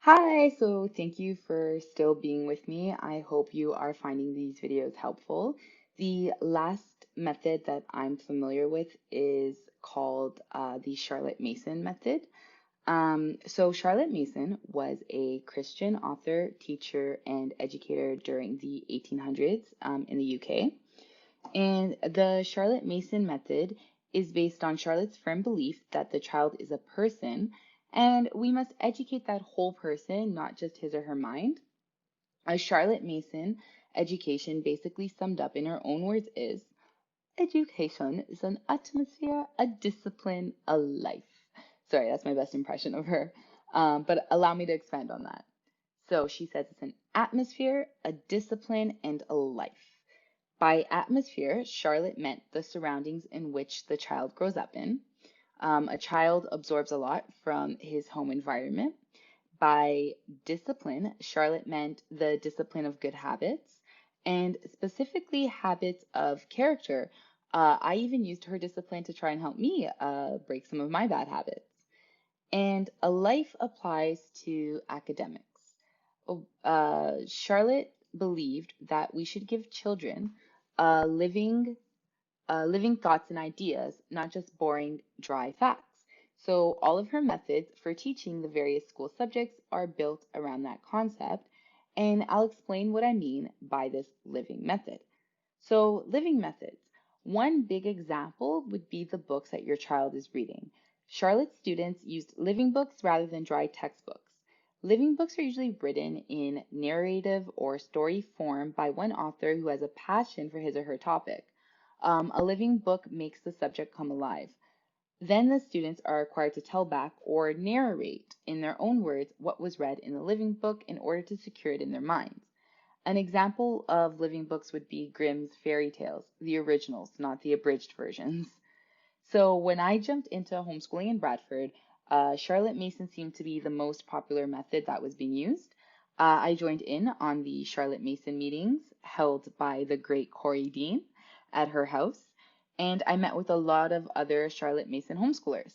Hi, so thank you for still being with me. I hope you are finding these videos helpful. The last method that I'm familiar with is called the Charlotte Mason method. So Charlotte Mason was a Christian author, teacher, and educator during the 1800s in the UK. And the Charlotte Mason method is based on Charlotte's firm belief that the child is a person and we must educate that whole person, not just his or her mind. A Charlotte Mason education, basically summed up in her own words, is education is an atmosphere, a discipline, a life. Sorry, that's my best impression of her. But allow me to expand on that. So she says it's an atmosphere, a discipline, and a life. By atmosphere, Charlotte meant the surroundings in which the child grows up in. A child absorbs a lot from his home environment. By discipline, Charlotte meant the discipline of good habits and specifically habits of character. I even used her discipline to try and help me break some of my bad habits. And a life applies to academics. Charlotte believed that we should give children living living thoughts and ideas, not just boring, dry facts. So, all of her methods for teaching the various school subjects are built around that concept, and I'll explain what I mean by this living method. So, living methods. One big example would be the books that your child is reading. Charlotte's students used living books rather than dry textbooks. Living books are usually written in narrative or story form by one author who has a passion for his or her topic. A living book makes the subject come alive. Then the students are required to tell back or narrate in their own words what was read in the living book in order to secure it in their minds. An example of living books would be Grimm's fairy tales, the originals, not the abridged versions. So when I jumped into homeschooling in Bradford, Charlotte Mason seemed to be the most popular method that was being used. I joined in on the Charlotte Mason meetings held by the great Corey Dean at her house, and I met with a lot of other Charlotte Mason homeschoolers.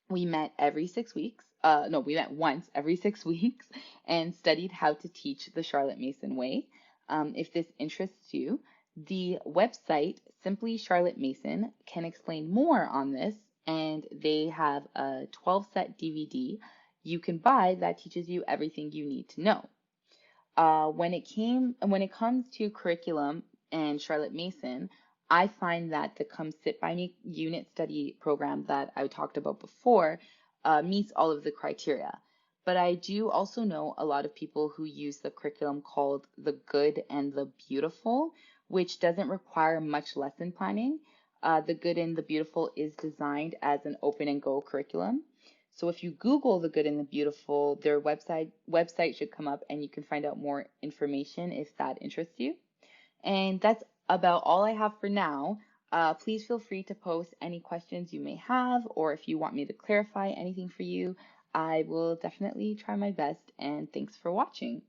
We met every 6 weeks. No, we met once every 6 weeks and studied how to teach the Charlotte Mason way. If this interests you, the website Simply Charlotte Mason can explain more on this, and they have a 12 set DVD you can buy that teaches you everything you need to know. When it comes to curriculum and Charlotte Mason, I find that the Come Sit By Me unit study program that I talked about before meets all of the criteria. But I do also know a lot of people who use the curriculum called The Good and the Beautiful, which doesn't require much lesson planning. The Good and the Beautiful is designed as an open and go curriculum. So if you Google The Good and the Beautiful, their website should come up and you can find out more information if that interests you. And that's about all I have for now. Please feel free to post any questions you may have, or if you want me to clarify anything for you, I will definitely try my best. And thanks for watching.